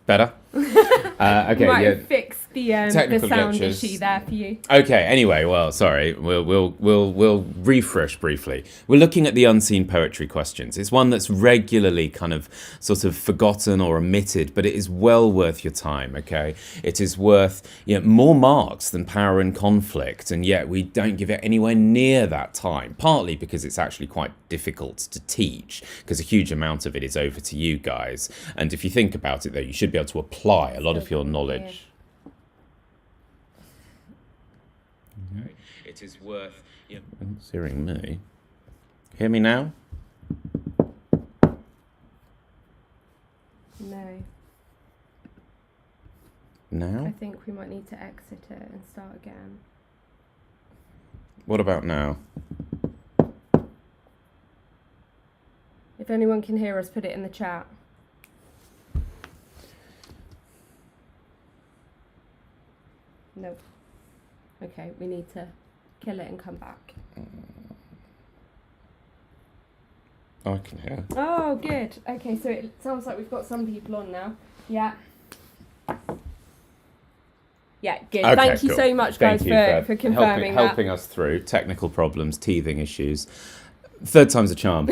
Better? Okay, Might yeah. have fixed the Technical sound glitches. issue there for you. Okay, anyway, well, sorry, we'll refresh briefly. We're looking at the unseen poetry questions. It's one that's regularly kind of sort of forgotten or omitted, but it is well worth your time, okay? It is worth more marks than Power and Conflict, and yet we don't give it anywhere near that time, partly because it's actually quite difficult to teach, because a huge amount of it is over to you guys. And if you think about it, though, you should be able to apply a lot of your knowledge. It is worth... It's hearing me. Hear me now? No. Now? I think we might need to exit it and start again. What about now? If anyone can hear us, put it in the chat. No. Okay, we need to kill it and come back. I can hear. Oh, good. Okay, so it sounds like we've got some people on now. Yeah. Yeah, good. Okay, Thank you cool. so much, guys, for confirming that. Helping us through technical problems, teething issues. Third time's a charm.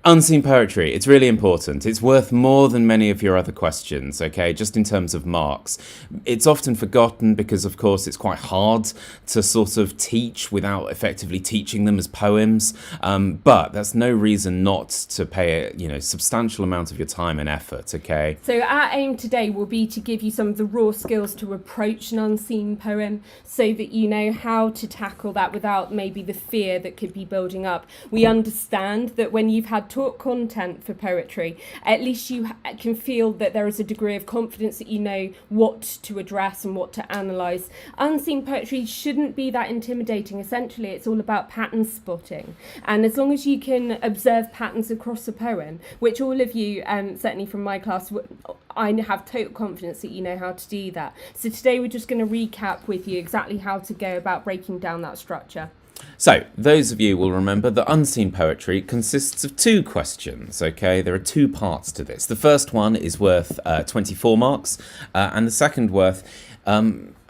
Unseen poetry, it's really important. It's worth more than many of your other questions, okay, just in terms of marks. It's often forgotten because, of course, it's quite hard to sort of teach without effectively teaching them as poems, but that's no reason not to pay a substantial amount of your time and effort, okay? So our aim today will be to give you some of the raw skills to approach an unseen poem so that you know how to tackle that without maybe the fear that could be building up. We understand that when you've had taught content for poetry, at least you can feel that there is a degree of confidence that you know what to address and what to analyse. Unseen poetry shouldn't be that intimidating. Essentially, it's all about pattern spotting. And as long as you can observe patterns across a poem, which all of you, certainly from my class, I have total confidence that you know how to do that. So today we're just going to recap with you exactly how to go about breaking down that structure. So, those of you will remember that unseen poetry consists of two questions, okay? There are two parts to this. The first one is worth 24 marks, and the second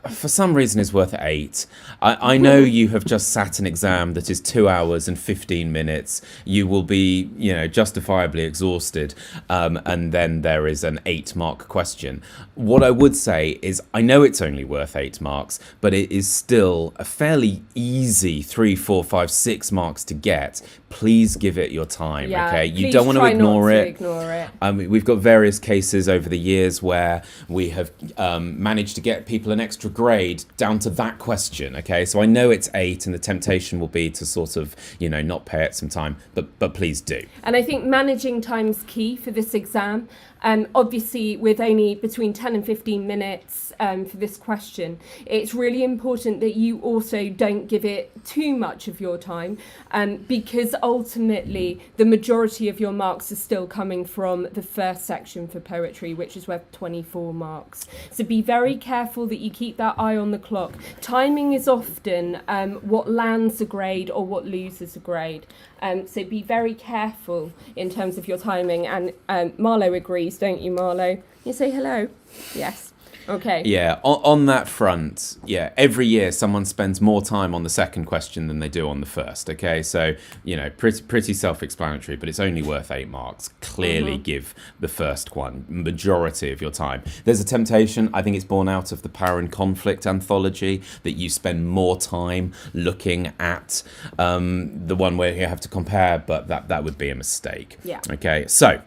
for some reason is worth 8. I know you have just sat an exam that is 2 hours and 15 minutes. You will be, justifiably exhausted, and then there is an 8-mark question. What I would say is I know it's only worth 8 marks, but it is still a fairly easy 3, 4, 5, 6 marks to get. Please give it your time, okay? You don't want to ignore it. We've got various cases over the years where we have managed to get people an extra grade down to that question, okay? So I know it's 8 and the temptation will be to sort of, not pay it some time, but please do. And I think managing time's key for this exam. Obviously, with only between 10 and 15 minutes for this question, it's really important that you also don't give it too much of your time, because ultimately the majority of your marks are still coming from the first section for poetry, which is worth 24 marks. So be very careful that you keep that eye on the clock. Timing is often what lands a grade or what loses a grade. So be very careful in terms of your timing. And Marlo agrees, don't you, Marlo? You say hello? Yes. Okay. Yeah, on that front, every year someone spends more time on the second question than they do on the first, okay? So, pretty self-explanatory, but it's only worth 8 marks. Clearly give the first one majority of your time. There's a temptation, I think it's born out of the Power and Conflict anthology, that you spend more time looking at the one where you have to compare, but that would be a mistake. Yeah. Okay, so...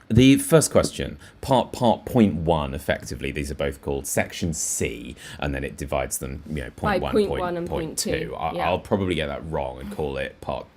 the first question, part point 1, effectively, these are both called section C, and then it divides them, point 1 and point 2. I'll probably get that wrong and call it part,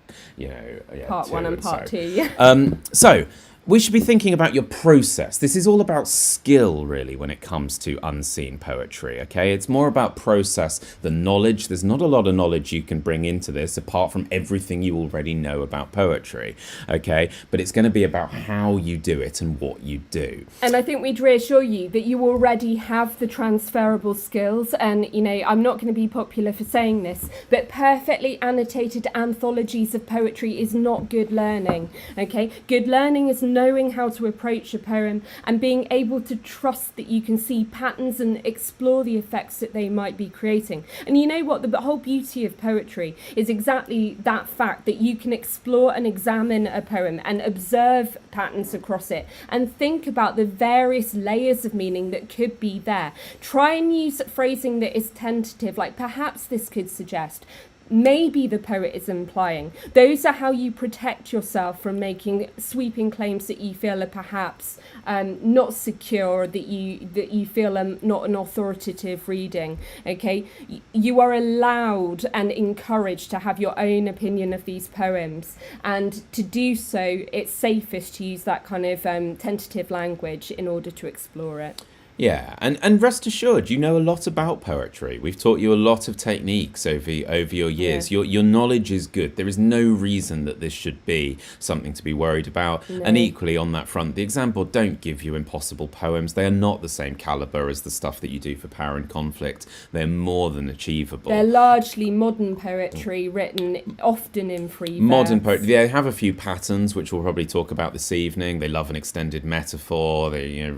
part 1 and part 2, So, we should be thinking about your process. This is all about skill, really, when it comes to unseen poetry, okay? It's more about process than knowledge. There's not a lot of knowledge you can bring into this, apart from everything you already know about poetry, okay? But it's going to be about how you do it and what you do. And I think we'd reassure you that you already have the transferable skills. And, I'm not going to be popular for saying this, but perfectly annotated anthologies of poetry is not good learning, okay? Good learning is not knowing how to approach a poem and being able to trust that you can see patterns and explore the effects that they might be creating. And you know what? The whole beauty of poetry is exactly that fact that you can explore and examine a poem and observe patterns across it and think about the various layers of meaning that could be there. Try and use phrasing that is tentative, like perhaps this could suggest, maybe the poet is implying. Those are how you protect yourself from making sweeping claims that you feel are perhaps not secure, that you feel are not an authoritative reading. Okay, you are allowed and encouraged to have your own opinion of these poems, and to do so, it's safest to use that kind of tentative language in order to explore it. Yeah, and rest assured, you know a lot about poetry. We've taught you a lot of techniques over your years. Yeah. Your knowledge is good. There is no reason that this should be something to be worried about. No. And equally on that front, the exam board don't give you impossible poems. They are not the same caliber as the stuff that you do for Power and Conflict. They're more than achievable. They're largely modern poetry, written often in free Modern verse. poetry, they have a few patterns, which we'll probably talk about this evening. They love an extended metaphor. They,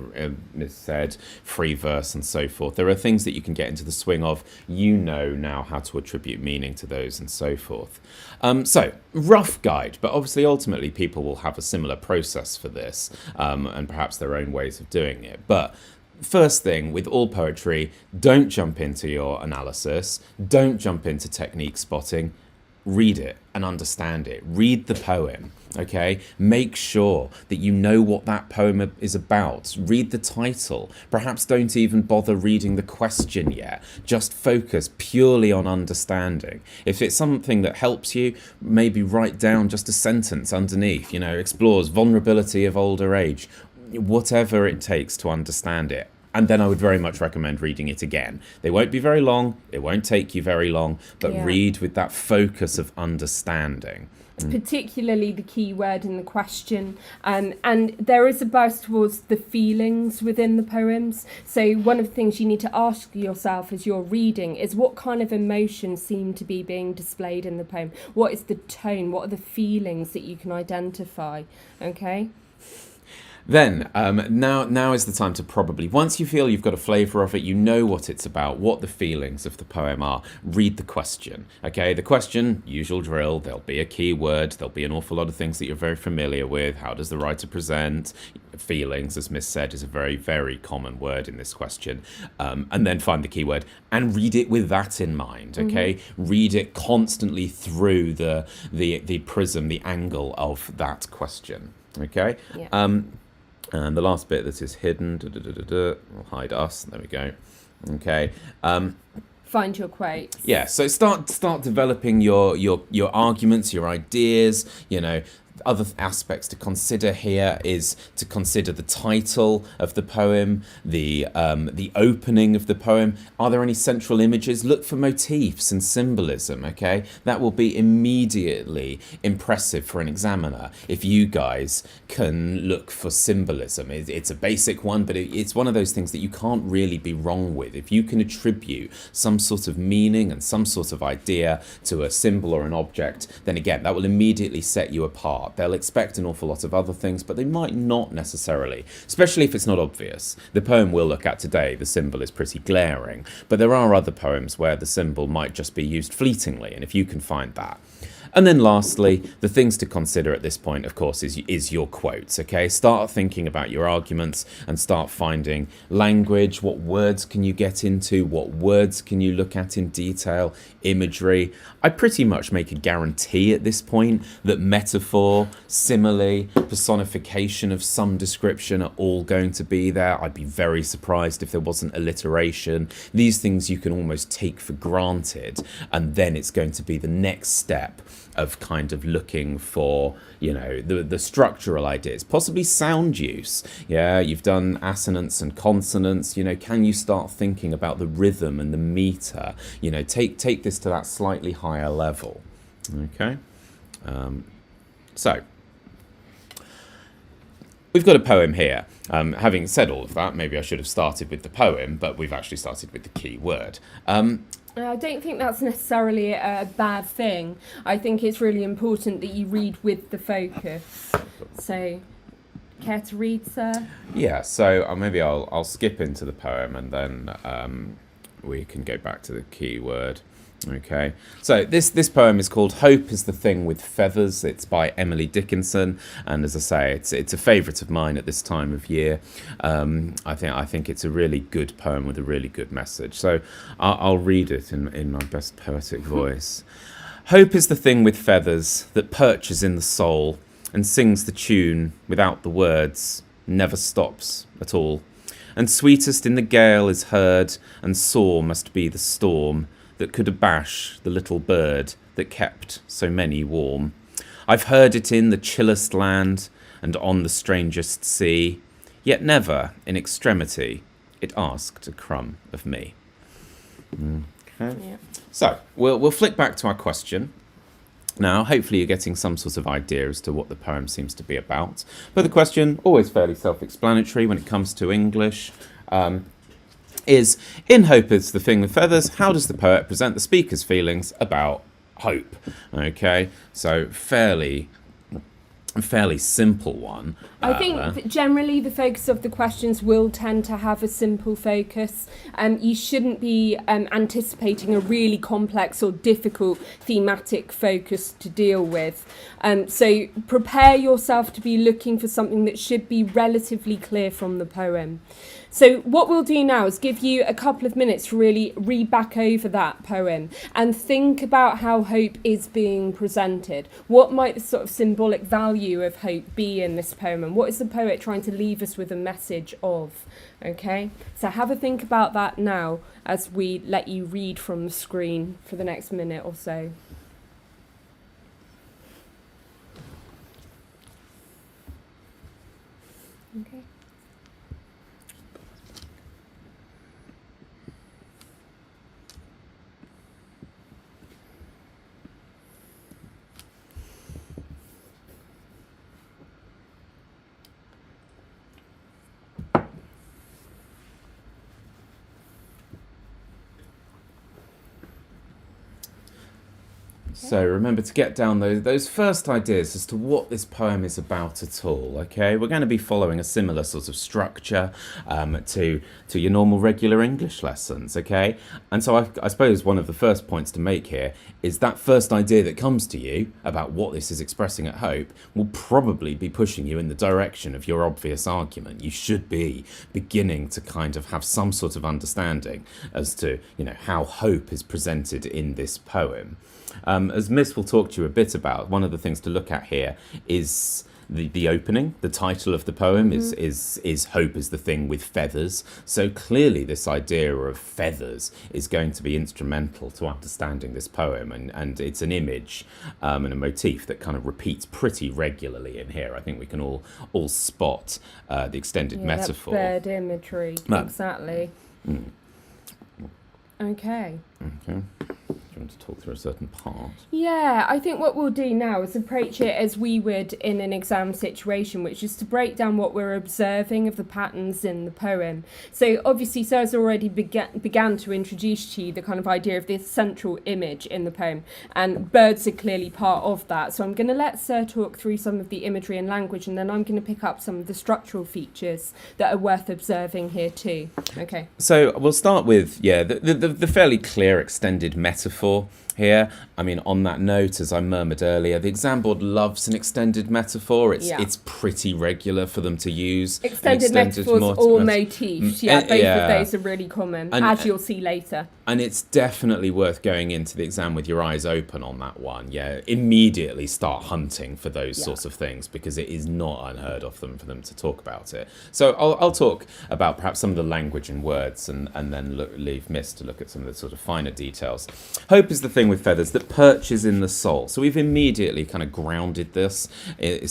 Miss said, free verse and so forth. There are things that you can get into the swing of. You know now how to attribute meaning to those and so forth. So, rough guide, but obviously ultimately people will have a similar process for this, and perhaps their own ways of doing it. But first thing, with all poetry, don't jump into your analysis. Don't jump into technique spotting. Read it and understand it. Read the poem, okay? Make sure that you know what that poem is about. Read the title. Perhaps don't even bother reading the question yet. Just focus purely on understanding. If it's something that helps you, maybe write down just a sentence underneath, explores vulnerability of older age, whatever it takes to understand it. And then I would very much recommend reading it again. They won't be very long, it won't take you very long, but read with that focus of understanding. It's particularly the key word in the question, and there is a bias towards the feelings within the poems. So one of the things you need to ask yourself as you're reading is what kind of emotions seem to be being displayed in the poem? What is the tone? What are the feelings that you can identify? Okay? Then, now is the time to probably, once you feel you've got a flavour of it, you know what it's about, what the feelings of the poem are, read the question. Okay, the question, usual drill, there'll be a key word, there'll be an awful lot of things that you're very familiar with. How does the writer present? Feelings, as Miss said, is a very, very common word in this question. And then find the key word and read it with that in mind, okay? Mm-hmm. Read it constantly through the prism, the angle of that question, okay? Yeah. And the last bit that is hidden, we'll hide us. There we go. Okay. Find your quotes. Yeah. So start developing your arguments, your ideas. Other aspects to consider here is to consider the title of the poem, the opening of the poem. Are there any central images? Look for motifs and symbolism, okay? That will be immediately impressive for an examiner if you guys can look for symbolism. It's a basic one, but it's one of those things that you can't really be wrong with. If you can attribute some sort of meaning and some sort of idea to a symbol or an object, then again, that will immediately set you apart. They'll expect an awful lot of other things, but they might not necessarily, especially if it's not obvious. The poem we'll look at today, the symbol is pretty glaring, but there are other poems where the symbol might just be used fleetingly, and if you can find that. And then lastly, the things to consider at this point, of course, is your quotes, okay? Start thinking about your arguments and start finding language. What words can you get into? What words can you look at in detail? Imagery. I pretty much make a guarantee at this point that metaphor, simile, personification of some description are all going to be there. I'd be very surprised if there wasn't alliteration. These things you can almost take for granted, and then it's going to be the next step of kind of looking for, the structural ideas, possibly sound use. Yeah, you've done assonance and consonants. Can you start thinking about the rhythm and the meter? Take this to that slightly higher level. Okay, so we've got a poem here. Having said all of that, maybe I should have started with the poem, but we've actually started with the key word. I don't think that's necessarily a bad thing. I think it's really important that you read with the focus. So Care to read, sir? Yeah, so maybe I'll skip into the poem and then we can go back to the key word. Okay, so this poem is called "Hope is the Thing with Feathers." It's by Emily Dickinson, and as I say, it's a favourite of mine at this time of year. I think it's a really good poem with a really good message. So I'll read it in my best poetic voice. Hope is the thing with feathers that perches in the soul and sings the tune without the words, never stops at all. And sweetest in the gale is heard, and sore must be the storm that could abash the little bird that kept so many warm. I've heard it in the chillest land and on the strangest sea, yet never in extremity it asked a crumb of me. Okay. Yeah. So we'll flick back to our question. Now, hopefully you're getting some sort of idea as to what the poem seems to be about. But the question, always fairly self-explanatory when it comes to English, is, in Hope is the Thing with Feathers, how does the poet present the speaker's feelings about hope? Okay, so fairly simple one. I think that generally the focus of the questions will tend to have a simple focus. You shouldn't be anticipating a really complex or difficult thematic focus to deal with. So prepare yourself to be looking for something that should be relatively clear from the poem. So what we'll do now is give you a couple of minutes to really read back over that poem and think about how hope is being presented. What might the sort of symbolic value of hope be in this poem, and what is the poet trying to leave us with a message of? Okay, so have a think about that now as we let you read from the screen for the next minute or so. Okay. So remember to get down those first ideas as to what this poem is about at all, okay? We're going to be following a similar sort of structure to your normal regular English lessons, okay? And so I suppose one of the first points to make here is that first idea that comes to you about what this is expressing at Hope will probably be pushing you in the direction of your obvious argument. You should be beginning to kind of have some sort of understanding as to, how hope is presented in this poem. As Miss will talk to you a bit about, one of the things to look at here is the opening. The title of the poem is Hope is the Thing with Feathers. So clearly this idea of feathers is going to be instrumental to understanding this poem, and it's an image and a motif that kind of repeats pretty regularly in here. I think we can all spot the extended metaphor. That bird imagery, exactly. Okay. Do you want to talk through a certain part? Yeah, I think what we'll do now is approach it as we would in an exam situation, which is to break down what we're observing of the patterns in the poem. So obviously Sarah's already began to introduce to you the kind of idea of this central image in the poem, and birds are clearly part of that. So I'm going to let Sir talk through some of the imagery and language, and then I'm going to pick up some of the structural features that are worth observing here too. Okay. So we'll start with, the fairly clear extended metaphor here. I mean, on that note, as I murmured earlier, the exam board loves an extended metaphor. It's pretty regular for them to use. Extended metaphors or motifs. Both of those are really common, as you'll see later. And it's definitely worth going into the exam with your eyes open on that one. Yeah, immediately start hunting for those sorts of things, because it is not unheard of for them to talk about it. So I'll talk about perhaps some of the language and words, and then leave Miss to look at some of the sort of finer details. Hope is the thing with feathers that perches in the soul. So we've immediately kind of grounded this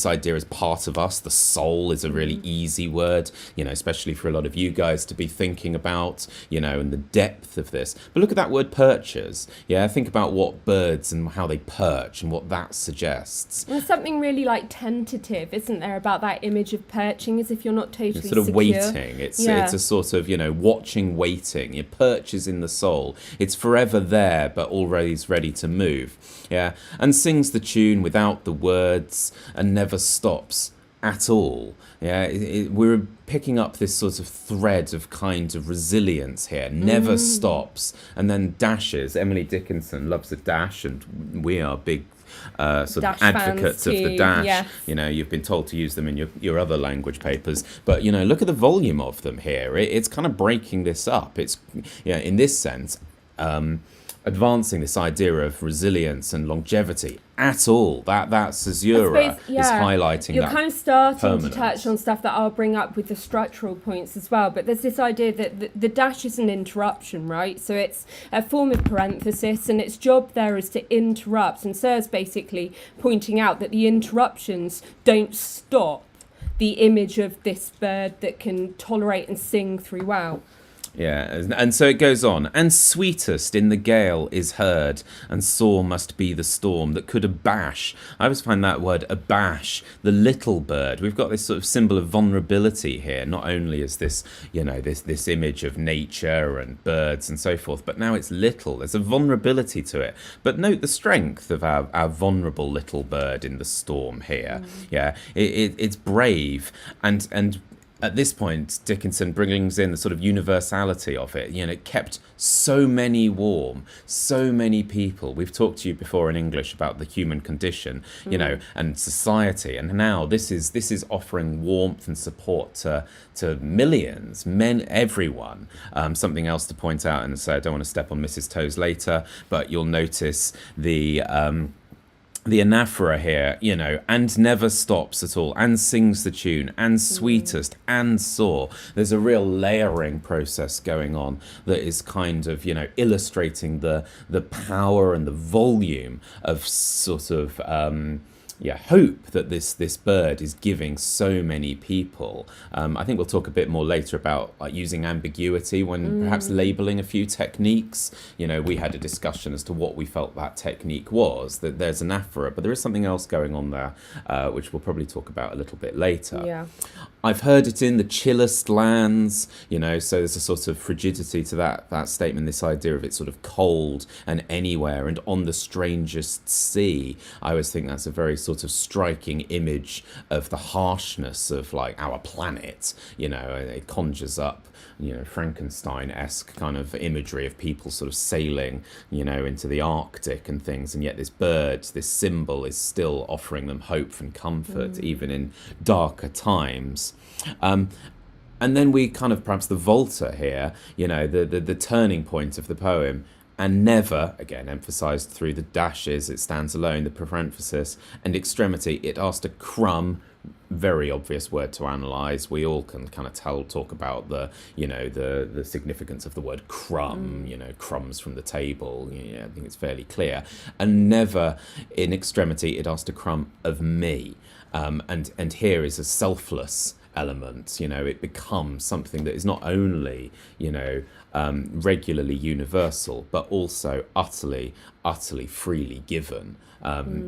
idea as part of us. The soul is a really easy word, especially for a lot of you guys to be thinking about, and the depth of this. But look at that word perches. Yeah, think about what birds and how they perch and what that suggests. There's something really tentative, isn't there, about that image of perching, as if you're not totally secure. Sort of secure. Waiting. It's a sort of, watching, waiting. It perches in the soul. It's forever there, but always ready to move. Yeah, and sings the tune without the words and never stops at all. Yeah, we're picking up this sort of thread of kind of resilience here. Never stops, and then dashes. Emily Dickinson loves a dash, and we are big sort Dash of advocates of the too, dash. yes. You know, you've been told to use them in your other language papers, but you know, look at the volume of them here. It's kind of breaking this up. It's, yeah, in this sense, advancing this idea of resilience and longevity at all. That's Azura is highlighting You're that kind of starting permanence. to touch on stuff that I'll bring up with the structural points as well, but there's this idea that the dash is an interruption, right? So it's a form of parenthesis, and its job there is to interrupt, and Sir's basically pointing out that the interruptions don't stop the image of this bird that can tolerate and sing throughout. Yeah, and so it goes on. And sweetest in the gale is heard, and sore must be the storm that could abash. I always find that word abash, the little bird. We've got this sort of symbol of vulnerability here. Not only is this, you know, this image of nature and birds and so forth, but now it's little. There's a vulnerability to it. But note the strength of our vulnerable little bird in the storm here. Yeah, it's brave and at this point, Dickinson brings in the sort of universality of it. You know, it kept so many warm, so many people. We've talked to you before in English about the human condition, you know, and society. And now this is offering warmth and support to millions, everyone. Something else to point out, and so I don't want to step on Mrs. Toes later, but you'll notice the anaphora here, you know, and never stops at all, and sings the tune, and sweetest, and sore. There's a real layering process going on that is kind of, you know, illustrating the power and the volume of sort of hope that this bird is giving so many people. I think we'll talk a bit more later about like using ambiguity when perhaps labelling a few techniques. You know, we had a discussion as to what we felt that technique was, that there's an aphora, but there is something else going on there, which we'll probably talk about a little bit later. Yeah. I've heard it in the chillest lands, you know, so there's a sort of frigidity to that statement, this idea of it sort of cold and anywhere and on the strangest sea. I always think that's a very sort of striking image of the harshness of like our planet, you know. It conjures up, you know, Frankenstein-esque kind of imagery of people sort of sailing, you know, into the Arctic and things, and yet this bird, this symbol, is still offering them hope and comfort even in darker times. And then we kind of perhaps the volta here, you know, the turning point of the poem. And never, again emphasised through the dashes, it stands alone, the parenthesis, and extremity, it asked a crumb, very obvious word to analyse. We all can kind of talk about the, you know, the significance of the word crumb, you know, crumbs from the table. You know, I think it's fairly clear. And never in extremity, it asked a crumb of me. And here is a selfless element, you know, it becomes something that is not only, you know, regularly universal, but also utterly freely given.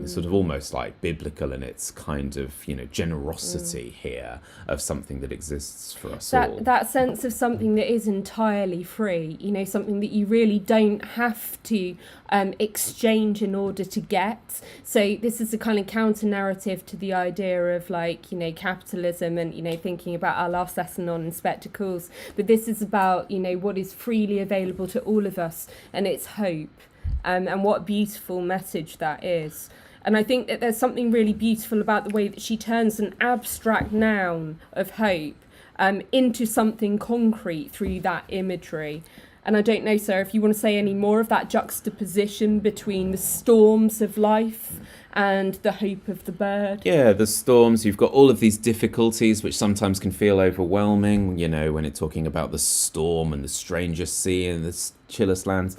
Sort of almost like biblical in its kind of, you know, generosity here of something that exists for us all. That sense of something that is entirely free, you know, something that you really don't have to exchange in order to get. So this is a kind of counter narrative to the idea of like, you know, capitalism and, you know, thinking about our last lesson on spectacles. But this is about, you know, what is freely available to all of us, and it's hope. And what a beautiful message that is. And I think that there's something really beautiful about the way that she turns an abstract noun of hope into something concrete through that imagery. And I don't know, Sarah, if you want to say any more of that juxtaposition between the storms of life and the hope of the bird. Yeah, the storms, you've got all of these difficulties which sometimes can feel overwhelming, you know, when it's talking about the storm and the strangest sea and the chillest lands.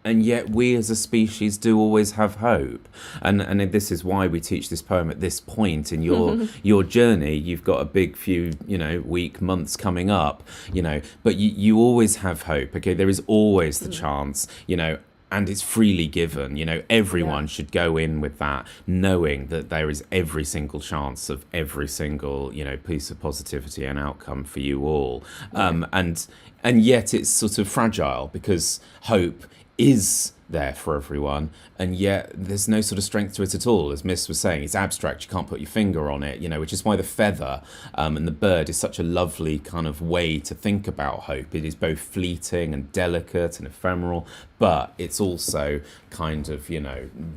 And yet we as a species do always have hope. And this is why we teach this poem at this point in your journey. You've got a big few, you know, months coming up, you know, but you always have hope, okay? There is always the chance, you know, and it's freely given, you know, everyone should go in with that, knowing that there is every single chance of every single, you know, piece of positivity and outcome for you all. And yet it's sort of fragile because hope is there for everyone, and yet there's no sort of strength to it at all. As Miss was saying, it's abstract, you can't put your finger on it, which is why the feather and the bird is such a lovely kind of way to think about hope. It is both fleeting and delicate and ephemeral, but it's also kind of,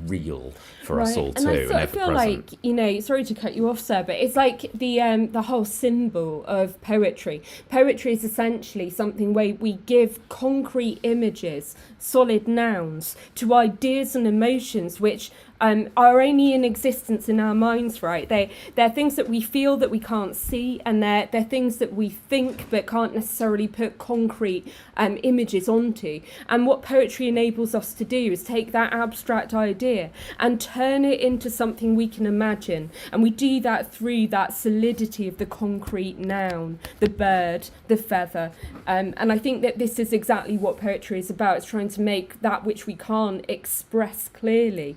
real for us all too. And I feel like, sorry to cut you off, sir, but it's like the whole symbol of poetry. Poetry is essentially something where we give concrete images, solid nouns, to ideas and emotions which are only in existence in our minds, right? They're things that we feel that we can't see, and they're things that we think but can't necessarily put concrete images onto. And what poetry enables us to do is take that abstract idea and turn it into something we can imagine. And we do that through that solidity of the concrete noun, the bird, the feather. And I think that this is exactly what poetry is about. It's trying to make that which we can't express clearly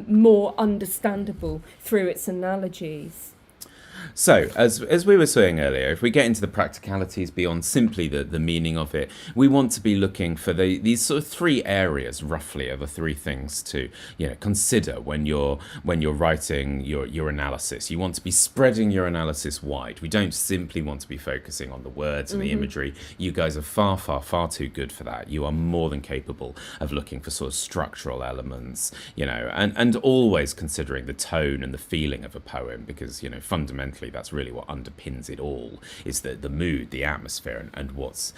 more understandable through its analogies. So, as we were saying earlier, if we get into the practicalities beyond simply the meaning of it, we want to be looking for these sort of three areas, roughly, are the three things to consider when you're writing your analysis. You want to be spreading your analysis wide. We don't simply want to be focusing on the words and the imagery. You guys are far, far, far too good for that. You are more than capable of looking for sort of structural elements, and always considering the tone and the feeling of a poem, because fundamentally that's really what underpins it all, is the mood, the atmosphere, and what's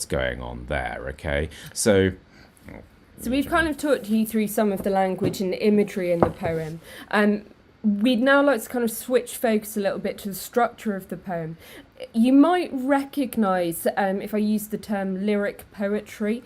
going on there. Okay, so we've kind of talked you through some of the language and imagery in the poem. We'd now like to kind of switch focus a little bit to the structure of the poem. You might recognise, if I use the term lyric poetry,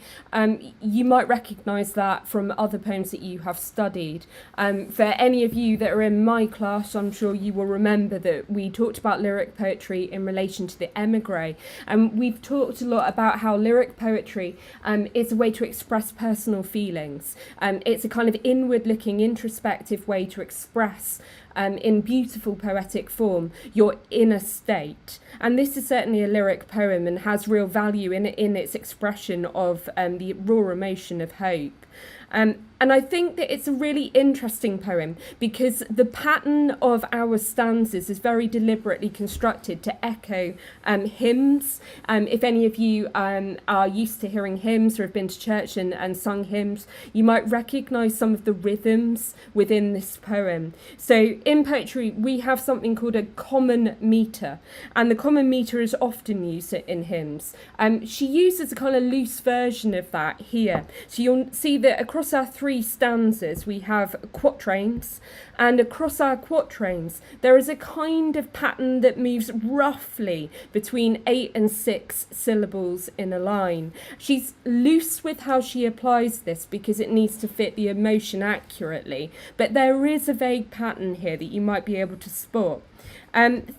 you might recognise that from other poems that you have studied. For any of you that are in my class, I'm sure you will remember that we talked about lyric poetry in relation to the emigre. And we've talked a lot about how lyric poetry is a way to express personal feelings. It's a kind of inward-looking, introspective way to express in beautiful poetic form your inner state. And this is certainly a lyric poem and has real value in its expression of the raw emotion of hope. And I think that it's a really interesting poem because the pattern of our stanzas is very deliberately constructed to echo hymns. If any of you are used to hearing hymns or have been to church and sung hymns, you might recognise some of the rhythms within this poem. So in poetry, we have something called a common metre, and the common metre is often used in hymns. She uses a kind of loose version of that here. So you'll see that across our three stanzas we have quatrains, and across our quatrains there is a kind of pattern that moves roughly between 8 and 6 syllables in a line. She's loose with how she applies this because it needs to fit the emotion accurately, but there is a vague pattern here that you might be able to spot.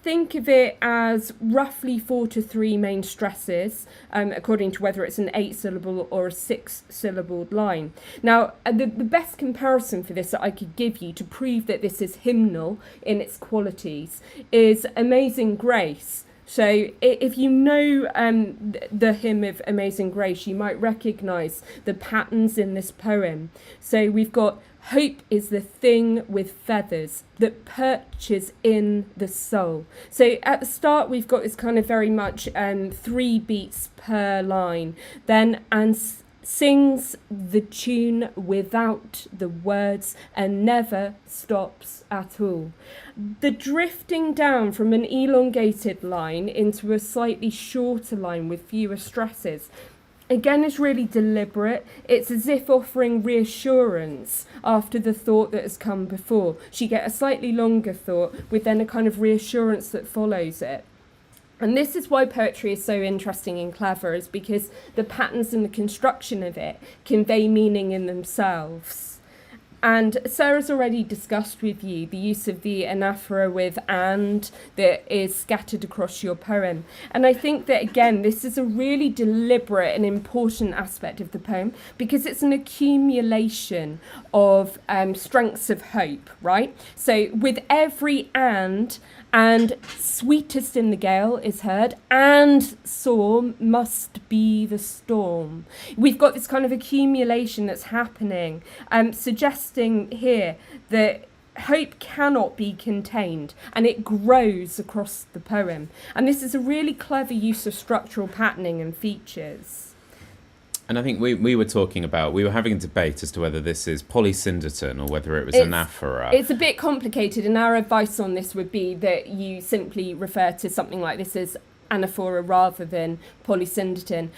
Think of it as roughly 4 to 3 main stresses, according to whether it's an 8-syllable or a 6-syllabled line. Now, the best comparison for this that I could give you to prove that this is hymnal in its qualities is Amazing Grace. So if you know the hymn of Amazing Grace, you might recognise the patterns in this poem. So we've got hope is the thing with feathers that perches in the soul. So at the start, we've got this kind of very much 3 beats per line. Then and sings the tune without the words and never stops at all. The drifting down from an elongated line into a slightly shorter line with fewer stresses again is really deliberate. It's as if offering reassurance after the thought that has come before. So you get a slightly longer thought with then a kind of reassurance that follows it. And this is why poetry is so interesting and clever, is because the patterns and the construction of it convey meaning in themselves. And Sarah's already discussed with you the use of the anaphora with and that is scattered across your poem. And I think that, again, this is a really deliberate and important aspect of the poem because it's an accumulation of strengths of hope, right? So with every and And sweetest in the gale is heard, and sore must be the storm. We've got this kind of accumulation that's happening, suggesting here that hope cannot be contained, and it grows across the poem. And this is a really clever use of structural patterning and features. And I think we were having a debate as to whether this is polysyndeton or whether it was anaphora. It's a bit complicated, and our advice on this would be that you simply refer to something like this as anaphora rather than polysyndeton.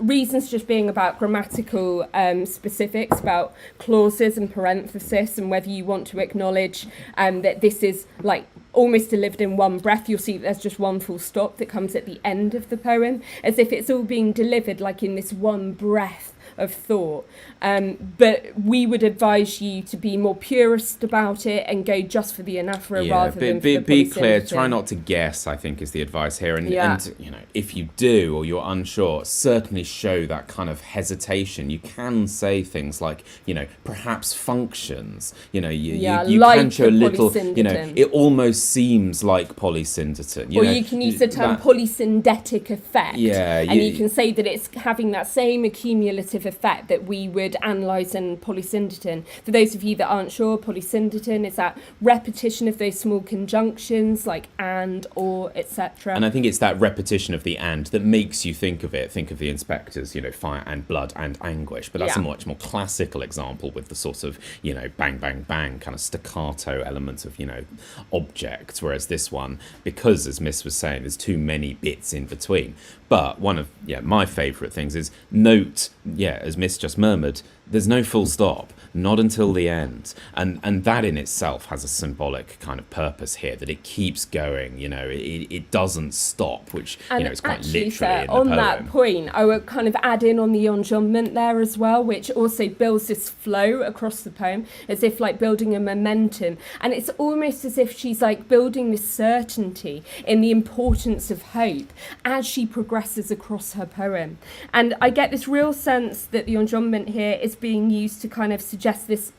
Reasons just being about grammatical specifics, about clauses and parenthesis, and whether you want to acknowledge that this is like almost delivered in one breath. You'll see that there's just one full stop that comes at the end of the poem, as if it's all being delivered like in this one breath of thought. But we would advise you to be more purist about it and go just for the anaphora rather than for the be clear. polysyndeton. Try not to guess, I think, is the advice here. And you know, if you do or you're unsure, certainly show that kind of hesitation. You can say things like, you know, perhaps functions. You know, you like can show a little. You know, polysyndeton. it almost seems like polysyndeton. Or you can use the term polysyndetic effect. And you can say that it's having that same accumulative effect that we would analyse in polysyndeton. For those of you that aren't sure, polysyndeton is that repetition of those small conjunctions like and, or, etc. And I think it's that repetition of the and that makes you think of it. Think of the inspectors, you know, fire and blood and anguish. But that's a much more classical example with the sort of, you know, bang, bang, bang kind of staccato element of, you know, objects. Whereas this one, because as Miss was saying, there's too many bits in between. But one of my favourite things is note, as Miss just murmured, there's no full stop, not until the end. And that in itself has a symbolic kind of purpose here, that it keeps going, you know, it doesn't stop, which, you know, is quite actually, literally in the on poem. that point, I would kind of add in on the enjambment there as well, which also builds this flow across the poem, as if like building a momentum. And it's almost as if she's like building this certainty in the importance of hope as she progresses across her poem. And I get this real sense that the enjambment here is being used to kind of suggest this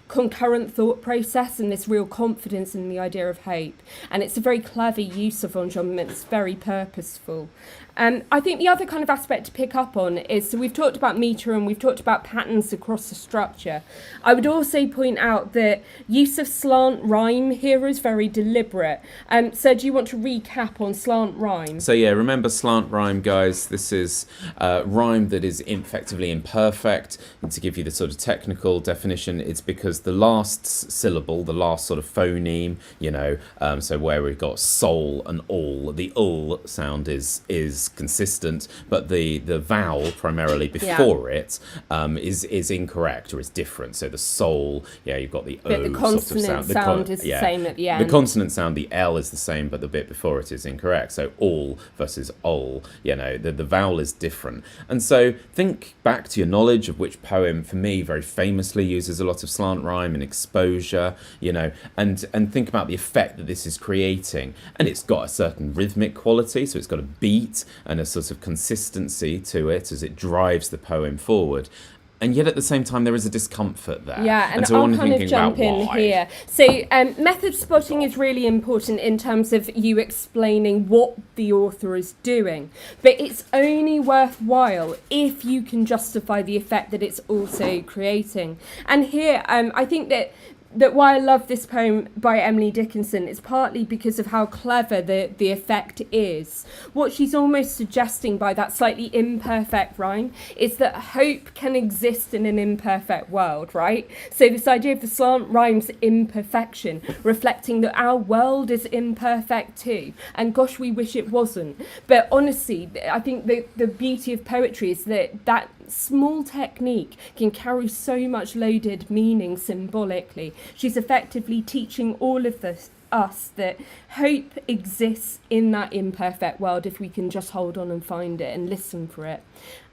concurrent thought process and this real confidence in the idea of hope. And it's a very clever use of enjambment. It's very purposeful. I think the other kind of aspect to pick up on is, so we've talked about metre and we've talked about patterns across the structure. I would also point out that use of slant rhyme here is very deliberate. So do you want to recap on slant rhyme? So remember slant rhyme, guys. This is rhyme that is effectively imperfect. And to give you the sort of technical definition, it's because the last syllable, the last sort of phoneme, you know, so where we've got soul and all, the ul sound is consistent, but the vowel primarily before it is incorrect or is different. So the soul, you've got the but o the consonant sort of sound. is the same at the end. The consonant sound, the L is the same, but the bit before it is incorrect. So all versus ol, you know, the vowel is different. And so think back to your knowledge of which poem, for me, very famously uses a lot of slant rhyme and exposure, you know, and think about the effect that this is creating. And it's got a certain rhythmic quality, so it's got a beat and a sort of consistency to it as it drives the poem forward. And yet at the same time, there is a discomfort there. Yeah, and so I'll kind of jump in here. So method spotting is really important in terms of you explaining what the author is doing. But it's only worthwhile if you can justify the effect that it's also creating. And here, I think that why I love this poem by Emily Dickinson is partly because of how clever the effect is. What she's almost suggesting by that slightly imperfect rhyme is that hope can exist in an imperfect world, right? So this idea of the slant rhyme's imperfection, reflecting that our world is imperfect too. And gosh, we wish it wasn't. But honestly, I think the beauty of poetry is that small technique can carry so much loaded meaning symbolically. She's effectively teaching all of us that hope exists in that imperfect world if we can just hold on and find it and listen for it.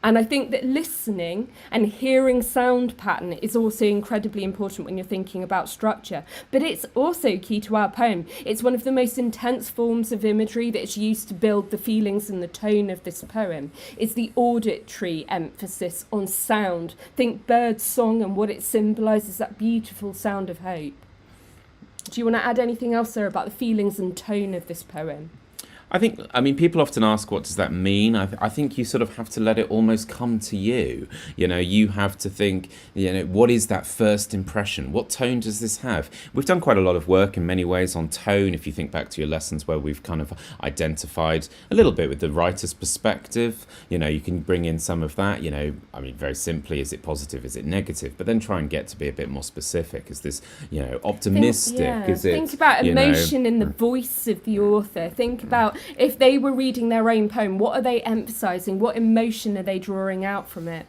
And I think that listening and hearing sound pattern is also incredibly important when you're thinking about structure. But it's also key to our poem. It's one of the most intense forms of imagery that is used to build the feelings and the tone of this poem. It's the auditory emphasis on sound. Think bird song and what it symbolises, that beautiful sound of hope. Do you want to add anything else there about the feelings and tone of this poem? I mean, people often ask, what does that mean? I think you sort of have to let it almost come to you. You know, you have to think, you know, what is that first impression? What tone does this have? We've done quite a lot of work in many ways on tone. If you think back to your lessons where we've kind of identified a little bit with the writer's perspective, you know, you can bring in some of that, you know, I mean, very simply, is it positive? Is it negative? But then try and get to be a bit more specific. Is this, you know, optimistic? Think about emotion in the voice of the author. Think about if they were reading their own poem, what are they emphasising? What emotion are they drawing out from it?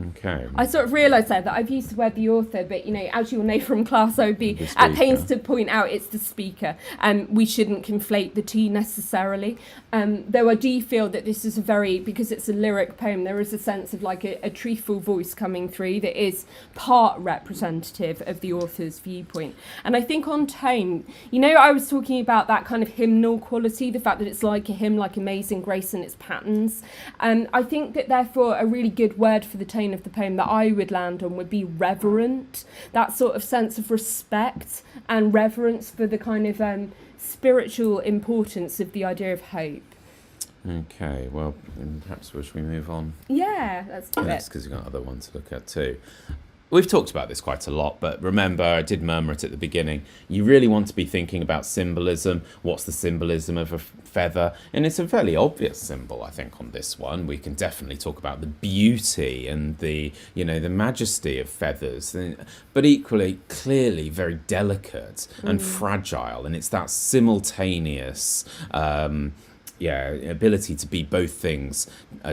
Okay. I sort of realised there that I've used the word the author, but, you know, as you'll know from class, I would be at pains to point out it's the speaker, and we shouldn't conflate the two necessarily. Though I do feel that this is because it's a lyric poem, there is a sense of like a truthful voice coming through that is part representative of the author's viewpoint. And I think on tone, you know, I was talking about that kind of hymnal quality, the fact that it's like a hymn, like Amazing Grace and its patterns. I think that therefore a really good word for the tone of the poem that I would land on would be reverent. That sort of sense of respect and reverence for the kind of spiritual importance of the idea of hope. Okay, well, perhaps should we move on? Yeah, let's do it. That's because you've got other ones to look at too. We've talked about this quite a lot, but remember, I did murmur it at the beginning. You really want to be thinking about symbolism. What's the symbolism of a feather? And it's a fairly obvious symbol, I think, on this one. We can definitely talk about the beauty and the, you know, the majesty of feathers, but equally, clearly very delicate and fragile. And it's that simultaneous ability to be both things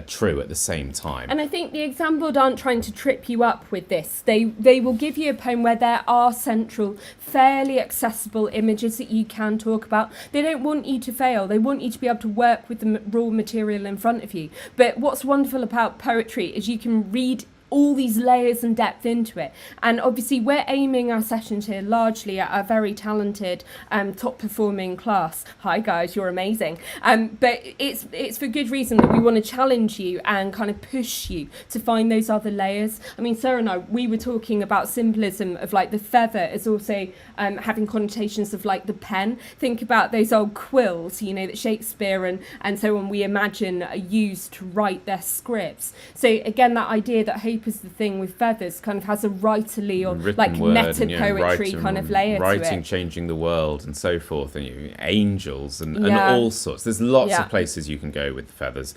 true at the same time. And I think the examples aren't trying to trip you up with this. They will give you a poem where there are central, fairly accessible images that you can talk about. They don't want you to fail. They want you to be able to work with the raw material in front of you. But what's wonderful about poetry is you can read all these layers and depth into it. And obviously we're aiming our sessions here largely at a very talented top performing class. Hi guys, you're amazing. But it's for good reason that we want to challenge you and kind of push you to find those other layers. I mean, Sarah and I, we were talking about symbolism of like the feather as also having connotations of like the pen. Think about those old quills, you know, that Shakespeare and so on we imagine are used to write their scripts. So again, that idea that hope is the thing with feathers kind of has a writerly or written like word, meta poetry kind of layer to it. Writing changing the world and so forth, and angels and all sorts. There's lots of places you can go with feathers,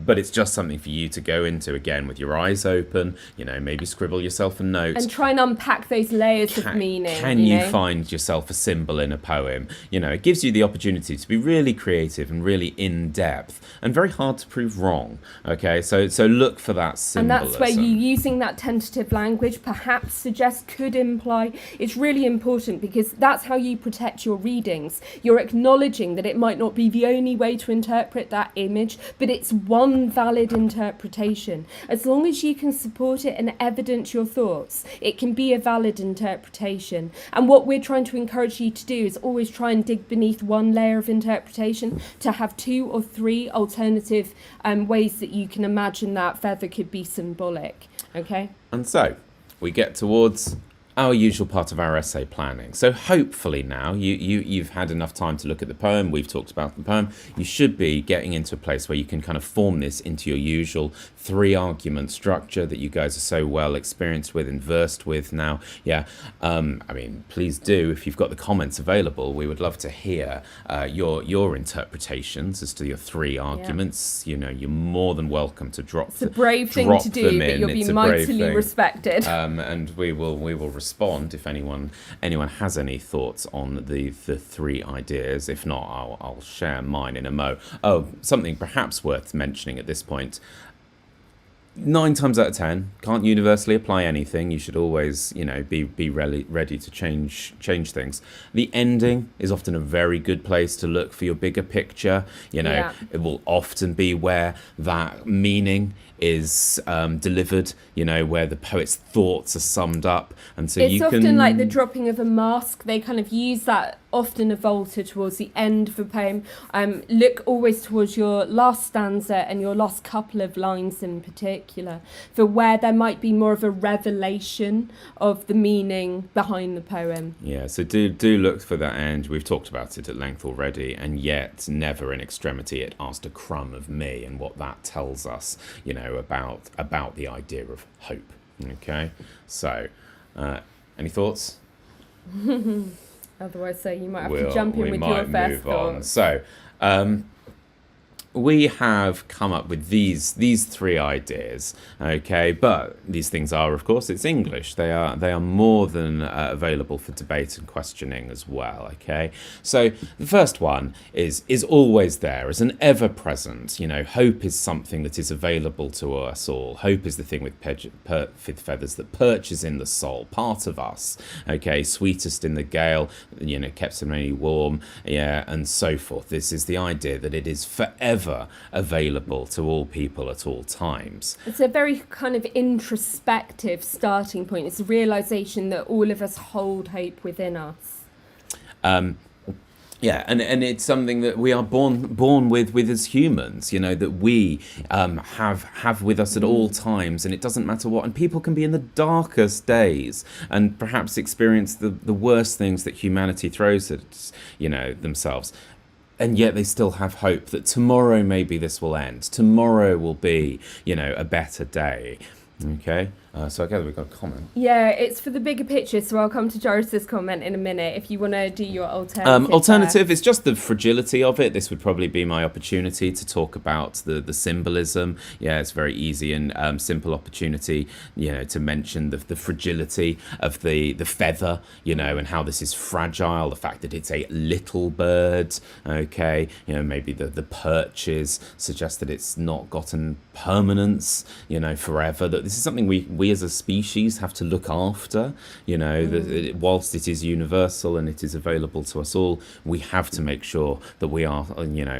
but it's just something for you to go into again with your eyes open, you know, maybe scribble yourself a note. And try and unpack those layers of meaning. Can you find yourself a symbol in a poem? You know, it gives you the opportunity to be really creative and really in-depth and very hard to prove wrong, okay? So look for that symbolism. And that's where you using that tentative language perhaps suggest could imply. It's really important because that's how you protect your readings. You're acknowledging that it might not be the only way to interpret that image, but it's one valid interpretation. As long as you can support it and evidence your thoughts, it can be a valid interpretation. And what we're trying to encourage you to do is always try and dig beneath one layer of interpretation to have 2 or 3 alternative ways that you can imagine that feather could be symbolic. Okay? And so we get towards our usual part of our essay planning. So hopefully now you've had enough time to look at the poem. We've talked about the poem. You should be getting into a place where you can kind of form this into your usual 3-argument structure that you guys are so well experienced with and versed with now. I mean, please do, if you've got the comments available, we would love to hear your interpretations as to your 3 arguments. You know, you're more than welcome to drop them in. It's a brave thing to do, but you'll be mightily respected. And we will respond if anyone has any thoughts on the 3 ideas. If not, I'll share mine in a mo. Oh, something perhaps worth mentioning at this point. 9 times out of 10, can't universally apply anything. You should always, you know, be ready to change things. The ending is often a very good place to look for your bigger picture. You know, it will often be where that meaning is delivered, where the poet's thoughts are summed up. And so it's you often can... like the dropping of a mask. They kind of use that often a volta towards the end of a poem. Look always towards your last stanza and your last couple of lines in particular, for where there might be more of a revelation of the meaning behind the poem. Yeah, so do look for that end. We've talked about it at length already, and yet never in extremity it asked a crumb of me, and what that tells us, about the idea of hope. Okay, so any thoughts? Otherwise, so you might have to jump in with your first thoughts. So, we have come up with these three ideas, okay? But these things are, of course, it's English. They are more than available for debate and questioning as well, okay? So the first one is always there as an ever-present. Hope is something that is available to us all. Hope is the thing with feathers that perches in the soul, part of us, okay? Sweetest in the gale, kept so warm, yeah, and so forth. This is the idea that it is forever available to all people at all times. It's a very kind of introspective starting point. It's a realization that all of us hold hope within us. Yeah, and it's something that we are born with as humans, that we have with us at all times, and it doesn't matter what. And people can be in the darkest days and perhaps experience the worst things that humanity throws at themselves. And yet they still have hope that tomorrow maybe this will end. Tomorrow will be, a better day. Okay, so I gather we've got a comment. Yeah, it's for the bigger picture, so I'll come to Joris's comment in a minute if you want to do your alternative. Alternative is just the fragility of it. This would probably be my opportunity to talk about the symbolism. Yeah, it's very easy and simple opportunity, to mention the fragility of the feather, and how this is fragile, the fact that it's a little bird, okay, maybe the perches suggest that it's not gotten permanence, forever, that this is something we as a species have to look after, that whilst it is universal and it is available to us all, we have to make sure that we are,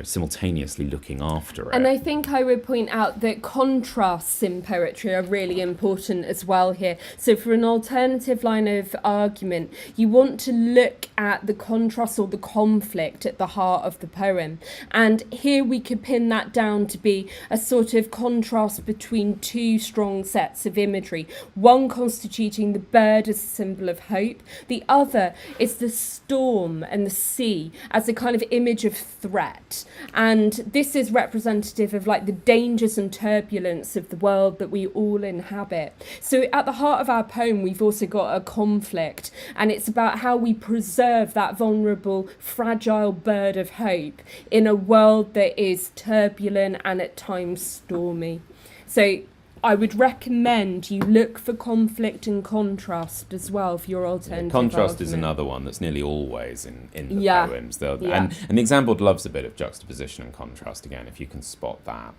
simultaneously looking after it. And I think I would point out that contrasts in poetry are really important as well here. So for an alternative line of argument, you want to look at the contrast or the conflict at the heart of the poem. And here we could pin that down to be a sort of contrast between two strong sets of imagery, one constituting the bird as a symbol of hope, the other is the storm and the sea as a kind of image of threat. And this is representative of like the dangers and turbulence of the world that we all inhabit. So at the heart of our poem, we've also got a conflict, and it's about how we preserve that vulnerable, fragile bird of hope in a world that is turbulent and at times stormy. So I would recommend you look for conflict and contrast as well for your alternative contrast argument. Is another one that's nearly always in the poems. Yeah. And the example loves a bit of juxtaposition and contrast again, if you can spot that.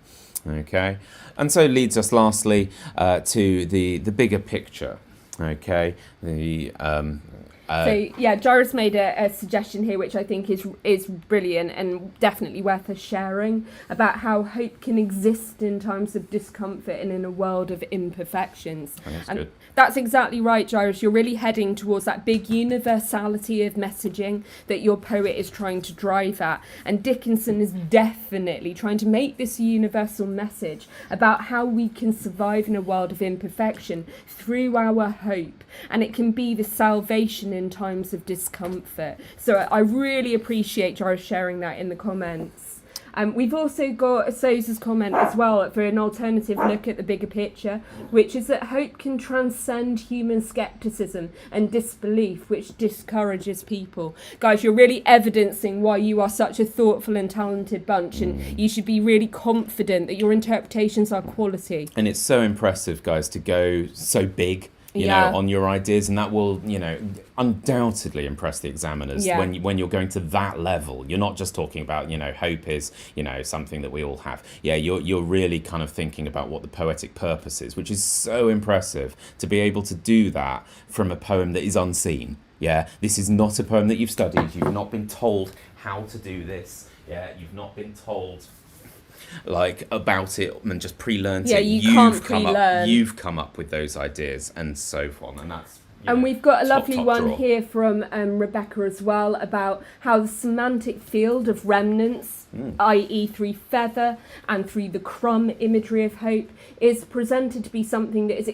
Okay, and so leads us lastly to the bigger picture. Okay, So Joris made a suggestion here which I think is brilliant and definitely worth us sharing, about how hope can exist in times of discomfort and in a world of imperfections. That's and good. That's exactly right, Joris. You're really heading towards that big universality of messaging that your poet is trying to drive at. And Dickinson is definitely trying to make this universal message about how we can survive in a world of imperfection through our hope. And it can be the salvation in times of discomfort. So I really appreciate Joris sharing that in the comments. We've also got Sosa's comment as well for an alternative look at the bigger picture, which is that hope can transcend human skepticism and disbelief, which discourages people. Guys, you're really evidencing why you are such a thoughtful and talented bunch, and you should be really confident that your interpretations are quality. And it's so impressive, guys, to go so big, you know, on your ideas, and that will, undoubtedly impress the examiners when you're going to that level. You're not just talking about, hope is, something that we all have. Yeah, you're really kind of thinking about what the poetic purpose is, which is so impressive to be able to do that from a poem that is unseen. Yeah, this is not a poem that you've studied. You've not been told how to do this. Yeah, you've not been told like about it and just pre-learned Yeah, it. you can't pre-learn. You've come up with those ideas and so on, and that's. And we've got a lovely top one drawer. here from Rebecca as well about how the semantic field of remnants, i.e. through feather and through the crumb imagery of hope, is presented to be something that is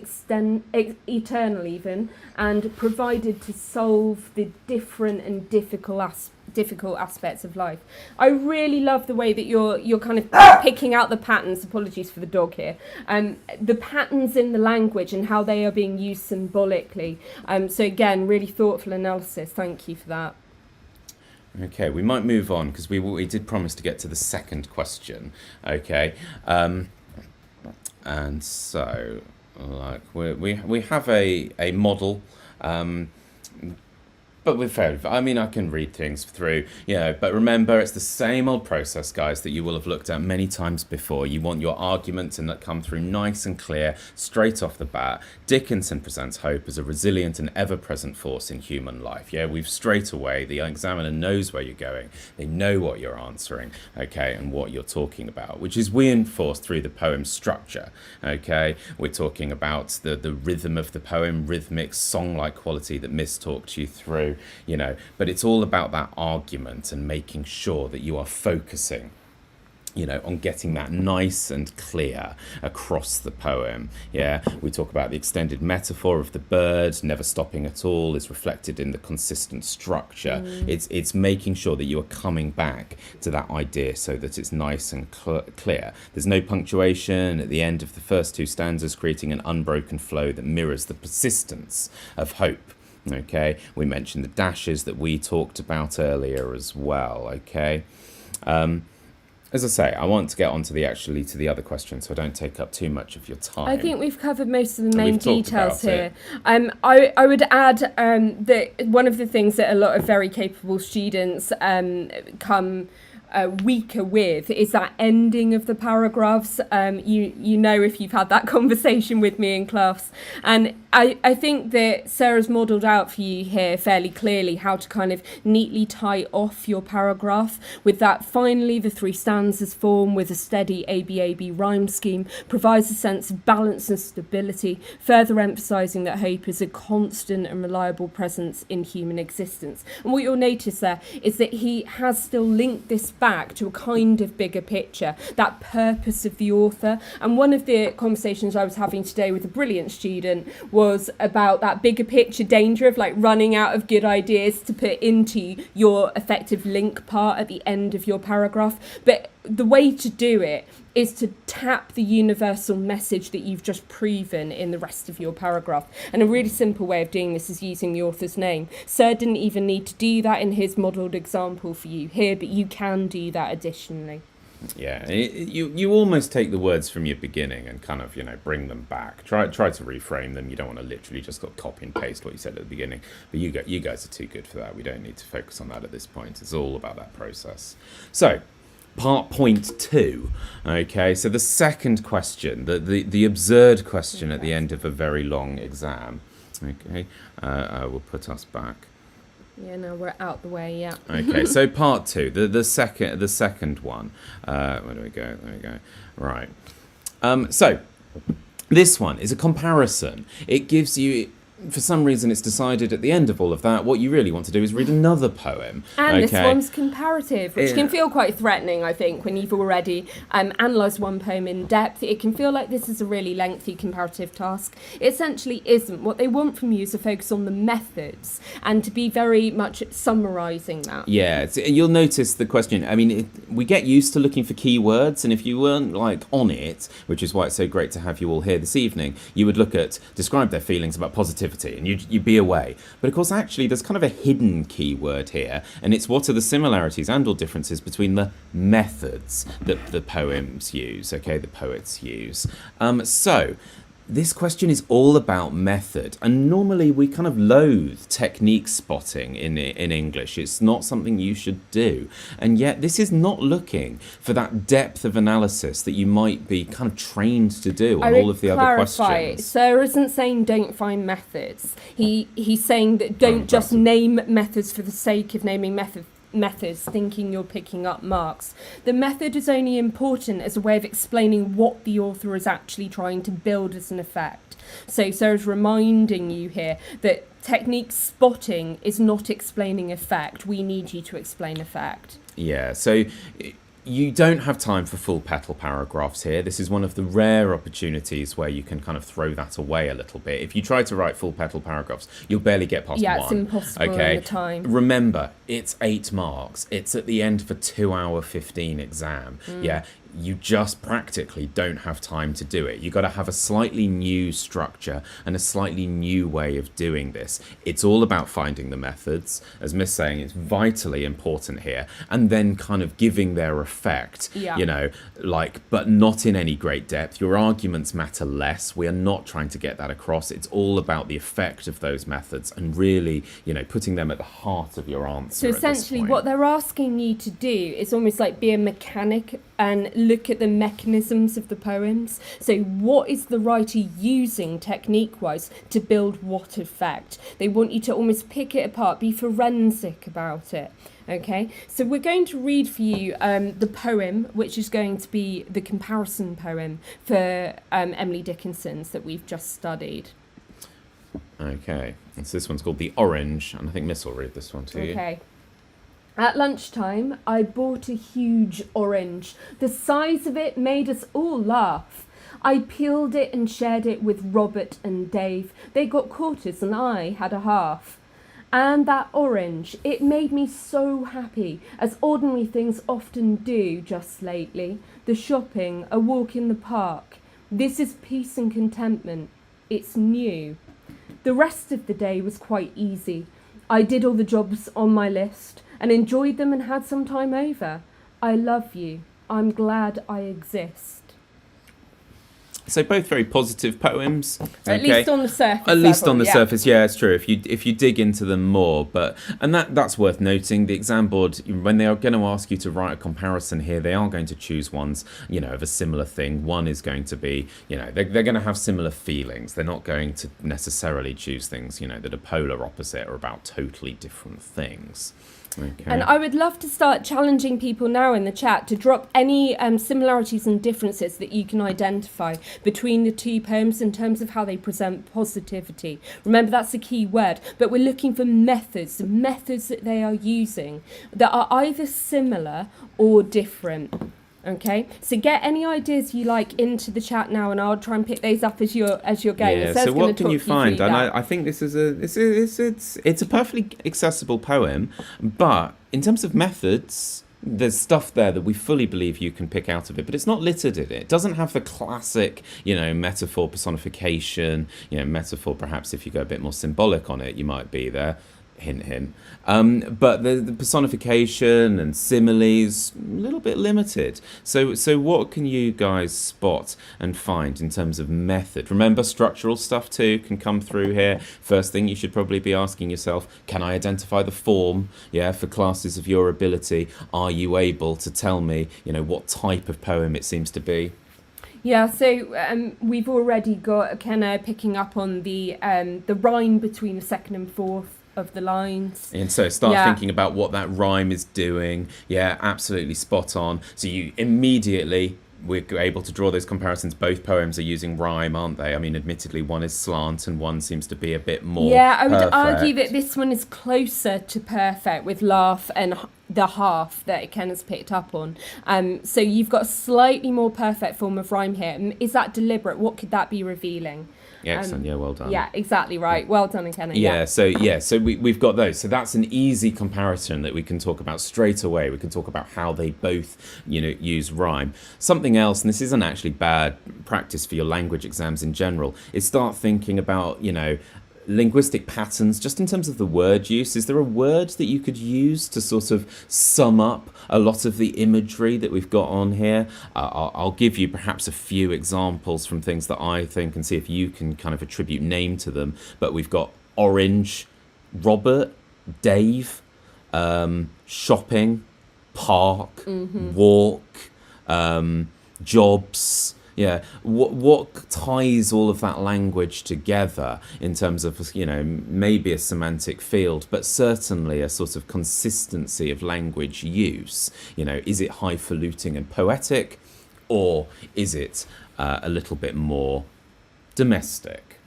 eternal even, and provided to solve the different and difficult aspects of life. I really love the way that you're kind of picking out the patterns. Apologies for the dog here. The patterns in the language and how they are being used symbolically. So again, really thoughtful analysis. Thank you for that. Okay, we might move on because we did promise to get to the second question. Okay, and so like we have a model. But we're fair. I mean, I can read things through, but remember, it's the same old process, guys, that you will have looked at many times before. You want your arguments and that come through nice and clear, straight off the bat. Dickinson presents hope as a resilient and ever-present force in human life. Yeah, we've straight away, the examiner knows where you're going. They know what you're answering, okay, and what you're talking about, which is reinforced through the poem's structure, okay? We're talking about the rhythm of the poem, rhythmic, song-like quality that Miss talked you through. But it's all about that argument and making sure that you are focusing, on getting that nice and clear across the poem. Yeah, we talk about the extended metaphor of the bird never stopping at all is reflected in the consistent structure. It's making sure that you are coming back to that idea so that it's nice and clear. There's no punctuation at the end of the first two stanzas, creating an unbroken flow that mirrors the persistence of hope. Okay, we mentioned the dashes that we talked about earlier as well. Okay, as I say, I want to get on to the other question, so I don't take up too much of your time. I think we've covered most of the main details here. I would add that one of the things that a lot of very capable students come weaker with is that ending of the paragraphs. You know, if you've had that conversation with me in class, and I think that Sarah's modelled out for you here fairly clearly how to kind of neatly tie off your paragraph with that. Finally, the three stanzas form with a steady ABAB rhyme scheme provides a sense of balance and stability, further emphasising that hope is a constant and reliable presence in human existence. And what you'll notice there is that he has still linked this back to a kind of bigger picture, that purpose of the author. And one of the conversations I was having today with a brilliant student was about that bigger picture danger of like running out of good ideas to put into your effective link part at the end of your paragraph. But the way to do it is to tap the universal message that you've just proven in the rest of your paragraph. And a really simple way of doing this is using the author's name. Sir didn't even need to do that in his modelled example for you here, but you can do that additionally. Yeah, you almost take the words from your beginning and kind of, bring them back. Try to reframe them. You don't want to literally just copy and paste what you said at the beginning. But you guys are too good for that. We don't need to focus on that at this point. It's all about that process. So, point 2. Okay, so the second question, the absurd question at the end of a very long exam. Okay, will put us back. Yeah, no, we're out the way, yeah. Okay, so part 2, the second one. Where do we go? There we go. Right. So this one is a comparison. It gives you, for some reason it's decided at the end of all of that, what you really want to do is read another poem. And this one's comparative, which can feel quite threatening, I think, when you've already analysed one poem in depth. It can feel like this is a really lengthy comparative task. It essentially isn't. What they want from you is to focus on the methods and to be very much summarising that. Yeah, you'll notice the question. I mean, we get used to looking for keywords, and if you weren't on it, which is why it's so great to have you all here this evening, you would look at describe their feelings about positivity, and you'd be away. But of course, actually, there's kind of a hidden keyword here, and it's what are the similarities and or differences between the methods that the poems use, the poets use. So this question is all about method, and normally we kind of loathe technique spotting in English. It's not something you should do, and yet this is not looking for that depth of analysis that you might be kind of trained to do on all of the other questions. Sir isn't saying don't find methods. He's saying that don't just name methods for the sake of naming methods. methods thinking you're picking up marks. The method is only important as a way of explaining what the author is actually trying to build as an effect. So Sarah's reminding you here that technique spotting is not explaining effect. We need you to explain effect. Yeah, so you don't have time for full petal paragraphs here. This is one of the rare opportunities where you can kind of throw that away a little bit. If you try to write full petal paragraphs, you'll barely get past one. Yeah, it's impossible in the time. Remember, it's 8 marks. It's at the end of a 2-hour 15 exam. Yeah, you just practically don't have time to do it. You've got to have a slightly new structure and a slightly new way of doing this. It's all about finding the methods. As Miss saying, it's vitally important here. And then kind of giving their effect, you know, like, but not in any great depth. Your arguments matter less. We are not trying to get that across. It's all about the effect of those methods and really, you know, putting them at the heart of your answer. So essentially what they're asking you to do is almost like be a mechanic and look at the mechanisms of the poems. So what is the writer using technique-wise to build what effect? They want you to almost pick it apart, be forensic about it. Okay, so we're going to read for you the poem, which is going to be the comparison poem for Emily Dickinson's that we've just studied. Okay, and so this one's called The Orange, and I think Miss will read this one to you. Okay. At lunchtime, I bought a huge orange. The size of it made us all laugh. I peeled it and shared it with Robert and Dave. They got quarters and I had a half. And that orange, it made me so happy, as ordinary things often do just lately. The shopping, a walk in the park. This is peace and contentment. It's new. The rest of the day was quite easy. I did all the jobs on my list and enjoyed them and had some time over. I love you. I'm glad I exist. So both very positive poems. At least on the surface. At least on the surface, yeah, it's true. If you dig into them more, that's worth noting. The exam board, when they are going to ask you to write a comparison here, they are going to choose ones, you know, of a similar thing. One is going to be, you know, they're going to have similar feelings. They're not going to necessarily choose things, you know, that are polar opposite or about totally different things. Okay. And I would love to start challenging people now in the chat to drop any similarities and differences that you can identify between the two poems in terms of how they present positivity. Remember, that's the key word, but we're looking for methods that they are using that are either similar or different. Okay, so get any ideas you like into the chat now, and I'll try and pick those up as you're going. Yeah. So what can you find? And I think this is it's a perfectly accessible poem, but in terms of methods, there's stuff there that we fully believe you can pick out of it, but it's not littered in it. It doesn't have the classic, you know, metaphor personification. You know, metaphor perhaps if you go a bit more symbolic on it, you might be there. Hint, hint. But the personification and similes, a little bit limited. So what can you guys spot and find in terms of method? Remember, structural stuff too can come through here. First thing you should probably be asking yourself, can I identify the form? Yeah, for classes of your ability, are you able to tell me, you know, what type of poem it seems to be? Yeah, so we've already got Kenna picking up on the rhyme between the second and fourth of the lines. And so start thinking about what that rhyme is doing. Yeah, absolutely spot on. So you immediately, we're able to draw those comparisons. Both poems are using rhyme, aren't they? I mean, admittedly, one is slant and one seems to be a bit more I would perfect. argue that this one is closer to perfect with laugh and the half that Ken has picked up on. So you've got a slightly more perfect form of rhyme here. Is that deliberate? What could that be revealing? Excellent, well done. Yeah, exactly right. Well done, Kenna. So we've got those. So that's an easy comparison that we can talk about straight away. We can talk about how they both, you know, use rhyme. Something else, and this isn't actually bad practice for your language exams in general, is start thinking about, you know, linguistic patterns just in terms of the word use. Is there a word that you could use to sort of sum up a lot of the imagery that we've got on here? I'll give you perhaps a few examples from things that I think and see if you can kind of attribute name to them. But we've got orange, Robert, Dave, shopping, park, walk, jobs. Yeah. What ties all of that language together in terms of, maybe a semantic field, but certainly a sort of consistency of language use? Is it highfalutin and poetic, or is it a little bit more domestic?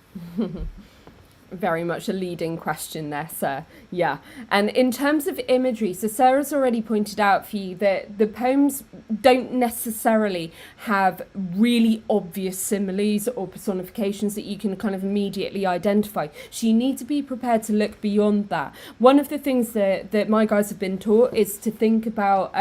Very much a leading question there, sir. Yeah. And in terms of imagery, so Sarah's already pointed out for you that the poems don't necessarily have really obvious similes or personifications that you can kind of immediately identify. So you need to be prepared to look beyond that. One of the things that my guys have been taught is to think about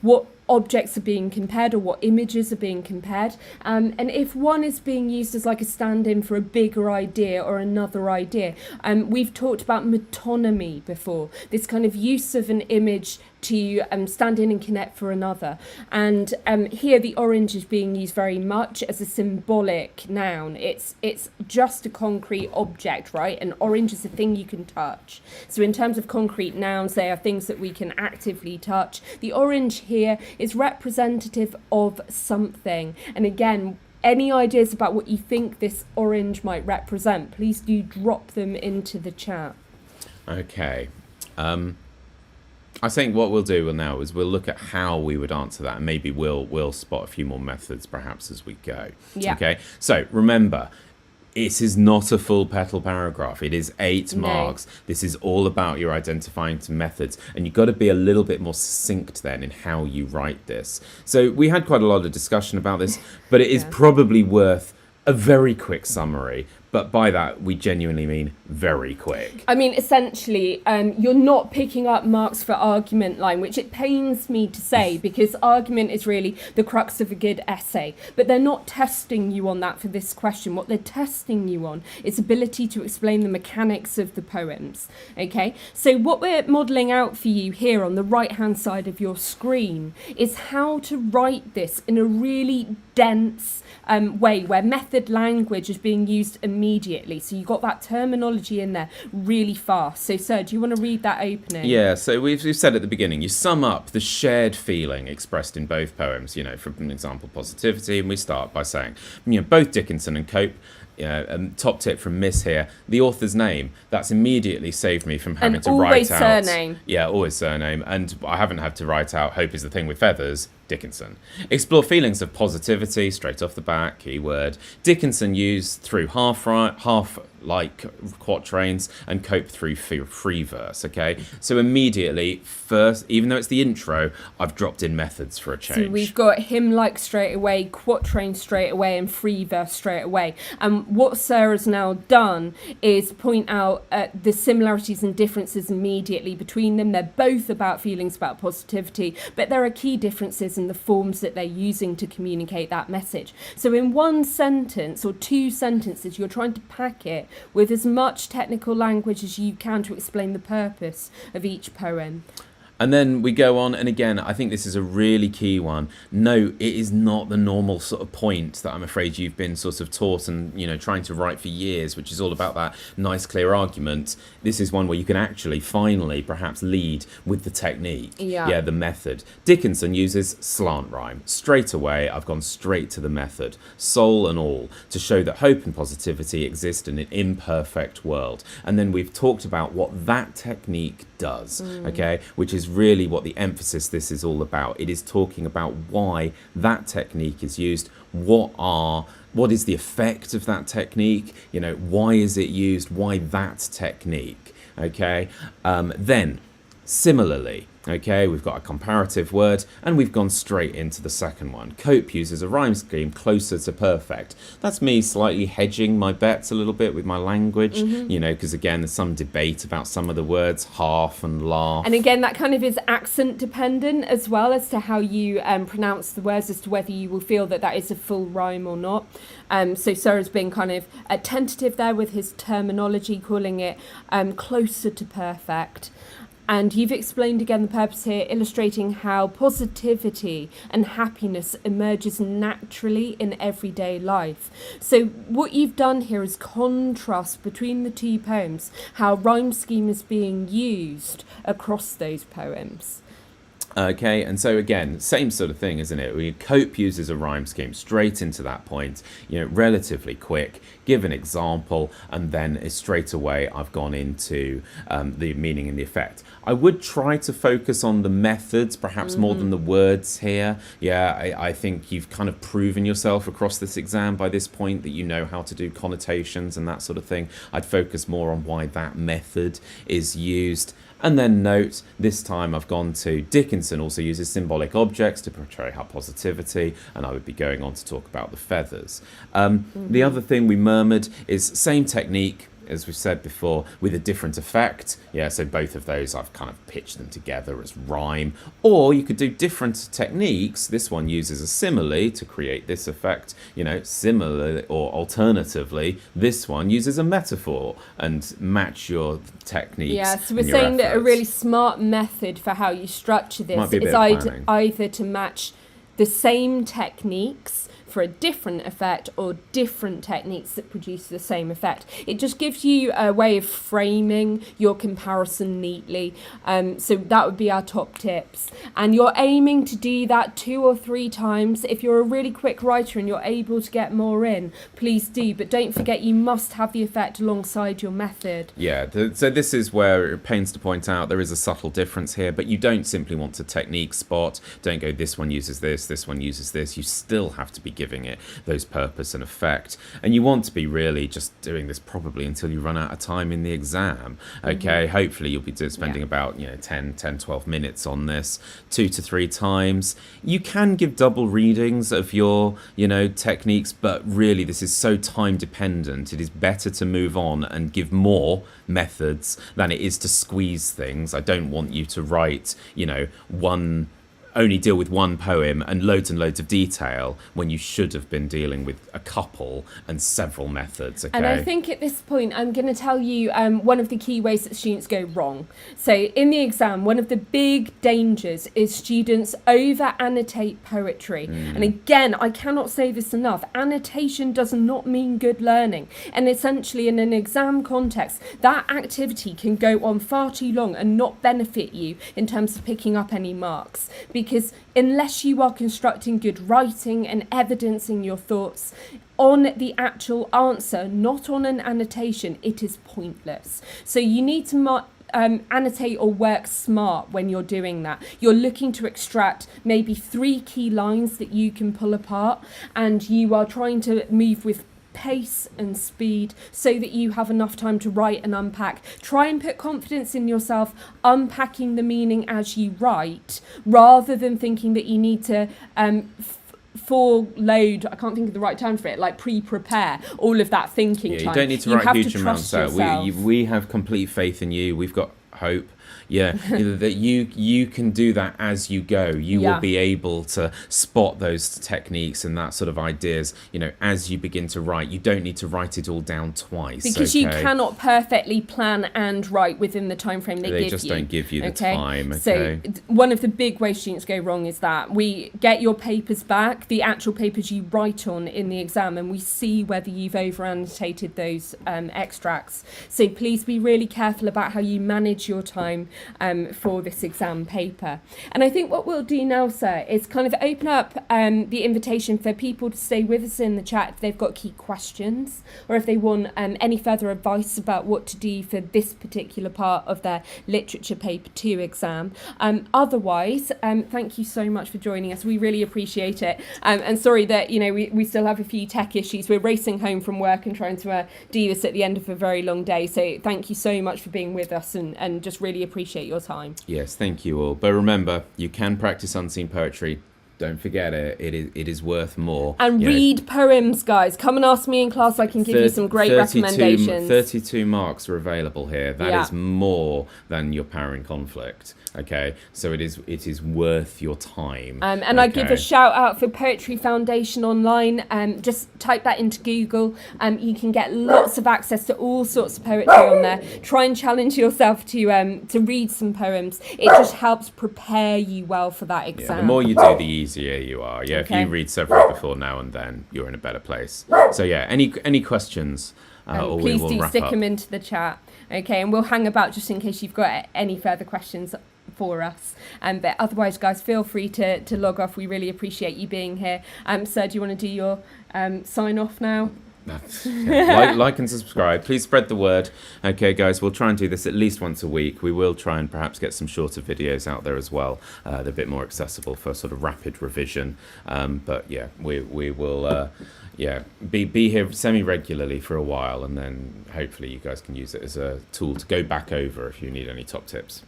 what objects are being compared or what images are being compared, and if one is being used as like a stand-in for a bigger idea or another idea. We've talked about metonymy before, this kind of use of an image to stand in and connect for another, and here the orange is being used very much as a symbolic noun. It's just a concrete object, right? An orange is a thing you can touch. So in terms of concrete nouns, they are things that we can actively touch. The orange here is representative of something, and again, any ideas about what you think this orange might represent, please do drop them into the chat. Okay. I think what we'll do now is we'll look at how we would answer that, and maybe we'll spot a few more methods perhaps as we go. Yeah. Okay. So remember, it is not a full petal paragraph. It is 8 marks. This is all about your identifying methods, and you've got to be a little bit more succinct then in how you write this. So we had quite a lot of discussion about this, but it is probably worth a very quick summary. But by that, we genuinely mean very quick. I mean, essentially, you're not picking up marks for argument line, which it pains me to say, because argument is really the crux of a good essay. But they're not testing you on that for this question. What they're testing you on is ability to explain the mechanics of the poems. Okay? So what we're modelling out for you here on the right-hand side of your screen is how to write this in a really dense way, where method language is being used immediately. So you've got that terminology in there really fast. So, sir, do you want to read that opening? Yeah, so we've said at the beginning, you sum up the shared feeling expressed in both poems, for an example, positivity, and we start by saying, both Dickinson and Cope, top tip from Miss here, the author's name, that's immediately saved me from having to write out. Always surname. Yeah, always surname, and I haven't had to write out Hope is the Thing with Feathers, Dickinson. Explore feelings of positivity, straight off the bat, keyword. Dickinson used through half-like quatrains, and Cope through free verse, okay? So immediately, first, even though it's the intro, I've dropped in methods for a change. So we've got hymn-like straight away, quatrain straight away, and free verse straight away. And what Sarah's now done is point out the similarities and differences immediately between them. They're both about feelings about positivity, but there are key differences in the forms that they're using to communicate that message. So in one sentence or 2 sentences, you're trying to pack it with as much technical language as you can to explain the purpose of each poem. And then we go on, and again, I think this is a really key one. No, it is not the normal sort of point that I'm afraid you've been sort of taught and, trying to write for years, which is all about that nice, clear argument. This is one where you can actually finally perhaps lead with the technique. Yeah, the method. Dickinson uses slant rhyme. Straight away, I've gone straight to the method, soul and all, to show that hope and positivity exist in an imperfect world. And then we've talked about what that technique does, okay, which is really what the emphasis this is all about. It is talking about why that technique is used, what is the effect of that technique, why is it used, why that technique, okay? Then, similarly, okay, we've got a comparative word, and we've gone straight into the second one. Cope uses a rhyme scheme closer to perfect. That's me slightly hedging my bets a little bit with my language, because again, there's some debate about some of the words, half and laugh. And again, that kind of is accent dependent as well as to how you pronounce the words, as to whether you will feel that is a full rhyme or not. So Sarah's been kind of tentative there with his terminology, calling it closer to perfect. And you've explained again the purpose here, illustrating how positivity and happiness emerges naturally in everyday life. So what you've done here is contrast between the 2 poems, how rhyme scheme is being used across those poems. Okay, and so again, same sort of thing, isn't it? Cope uses a rhyme scheme straight into that point, relatively quick, give an example, and then straight away I've gone into the meaning and the effect. I would try to focus on the methods, perhaps more than the words here. Yeah, I think you've kind of proven yourself across this exam by this point that you know how to do connotations and that sort of thing. I'd focus more on why that method is used. And then note, this time I've gone to Dickinson also uses symbolic objects to portray her positivity, and I would be going on to talk about the feathers. The other thing we murmured is same technique, as we've said before, with a different effect. Yeah, so both of those I've kind of pitched them together as rhyme. Or you could do different techniques. This one uses a simile to create this effect, similarly, or alternatively, this one uses a metaphor and match your techniques. Yeah, so we're saying that a really smart method for how you structure this is either to match the same techniques for a different effect or different techniques that produce the same effect. It just gives you a way of framing your comparison neatly. So that would be our top tips. And you're aiming to do that 2 or 3 times. If you're a really quick writer and you're able to get more in, please do. But don't forget, you must have the effect alongside your method. Yeah, so this is where it pains to point out there is a subtle difference here, but you don't simply want to technique spot. Don't go, this one uses this one uses this. You still have to be giving it those purpose and effect, and you want to be really just doing this probably until you run out of time in the exam. Okay, hopefully you'll be spending about 10-12 minutes on this 2 to 3 times. You can give double readings of your techniques, but really this is so time dependent. It is better to move on and give more methods than it is to squeeze things. I don't want you to write only deal with one poem and loads of detail when you should have been dealing with a couple and several methods. Okay? And I think at this point I'm going to tell you one of the key ways that students go wrong. So in the exam, one of the big dangers is students over annotate poetry. And again, I cannot say this enough, annotation does not mean good learning. And essentially in an exam context, that activity can go on far too long and not benefit you in terms of picking up any marks. Because unless you are constructing good writing and evidencing your thoughts on the actual answer, not on an annotation, it is pointless. So you need to annotate or work smart when you're doing that. You're looking to extract maybe 3 key lines that you can pull apart, and you are trying to move with pace and speed so that you have enough time to write and unpack. Try and put confidence in yourself unpacking the meaning as you write, rather than thinking that you need to forload, I can't think of the right term for it, like pre-prepare all of that thinking time. You don't need to write huge amounts out. We have complete faith in you. We've got hope. Yeah, that you can do that as you go. You will be able to spot those techniques and that sort of ideas, as you begin to write. You don't need to write it all down twice. Because you cannot perfectly plan and write within the time frame they give you. They just don't give you the time. So one of the big ways students go wrong is that we get your papers back, the actual papers you write on in the exam, and we see whether you've over-annotated those extracts. So please be really careful about how you manage your time for this exam paper. And I think what we'll do now, sir, is kind of open up the invitation for people to stay with us in the chat if they've got key questions or if they want any further advice about what to do for this particular part of their Literature Paper 2 exam. Otherwise, thank you so much for joining us. We really appreciate it. And sorry that, we still have a few tech issues. We're racing home from work and trying to do this at the end of a very long day. So thank you so much for being with us and just really appreciate your time. Yes, thank you all. But remember, you can practice unseen poetry. Don't forget it. It is worth more. And read poems, guys. Come and ask me in class. I can give you some great recommendations. 32 marks are available here. That is more than your powering conflict. Okay, so it is worth your time. And I give a shout out for Poetry Foundation Online. Just type that into Google. You can get lots of access to all sorts of poetry on there. Try and challenge yourself to read some poems. It just helps prepare you well for that exam. Yeah, the more you do, the easier you are. Yeah, if you read several before now and then, you're in a better place. So yeah, any questions? Or please we will do wrap stick up. them into the chat. Okay, and we'll hang about just in case you've got any further questions for us. But otherwise, guys, feel free to log off. We really appreciate you being here. Sir, do you want to do your sign off now? Like and subscribe. Please spread the word. Okay, guys, we'll try and do this at least once a week. We will try and perhaps get some shorter videos out there as well. They're a bit more accessible for sort of rapid revision. But yeah, we will be here semi-regularly for a while, and then hopefully you guys can use it as a tool to go back over if you need any top tips.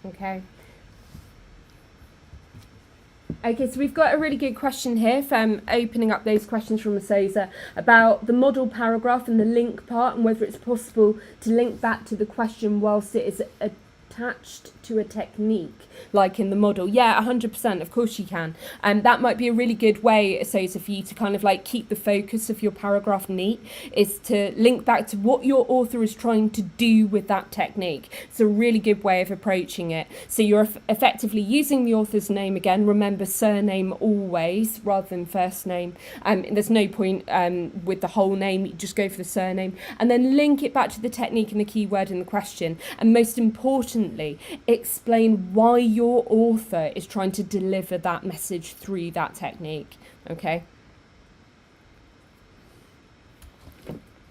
Okay, so we've got a really good question here from opening up those questions from Asosa about the model paragraph and the link part, and whether it's possible to link back to the question whilst it is attached to a technique, like in the model. Yeah, 100%, of course you can. And that might be a really good way, Asosa, for you to kind of like keep the focus of your paragraph neat, is to link back to what your author is trying to do with that technique. It's a really good way of approaching it. So you're effectively using the author's name again. Remember, surname always rather than first name. There's no point with the whole name, you just go for the surname, and then link it back to the technique and the keyword in the question. And most importantly, explain why your author is trying to deliver that message through that technique. Okay.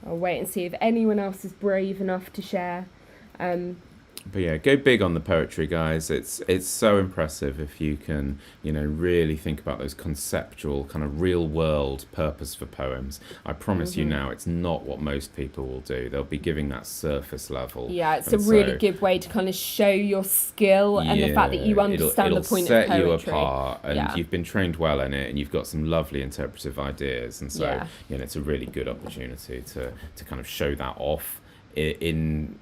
I'll wait and see if anyone else is brave enough to share. But yeah, go big on the poetry, guys. It's so impressive if you can, really think about those conceptual, kind of real world purpose for poems. I promise you now, it's not what most people will do. They'll be giving that surface level. Yeah, it's a really good way to kind of show your skill and the fact that you understand the point of poetry. It'll set you apart, and you've been trained well in it, and you've got some lovely interpretive ideas, and so it's a really good opportunity to kind of show that off in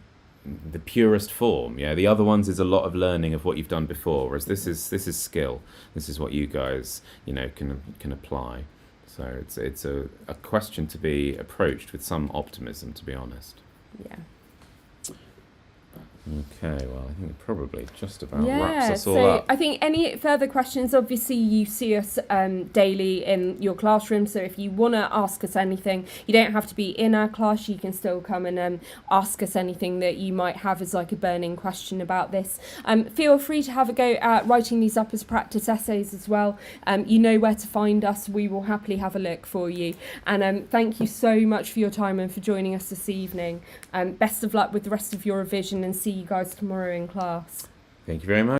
the purest form. Yeah, the other ones is a lot of learning of what you've done before, whereas this is skill. This is what you guys can apply. So it's a question to be approached with some optimism, to be honest. Yeah. Okay, well, I think it probably just about wraps us all up. I think any further questions, obviously you see us daily in your classroom, so if you want to ask us anything, you don't have to be in our class, you can still come and ask us anything that you might have as like a burning question about this. Feel free to have a go at writing these up as practice essays as well. You know where to find us, we will happily have a look for you. And thank you so much for your time and for joining us this evening. Best of luck with the rest of your revision, and see you guys tomorrow in class. Thank you very much.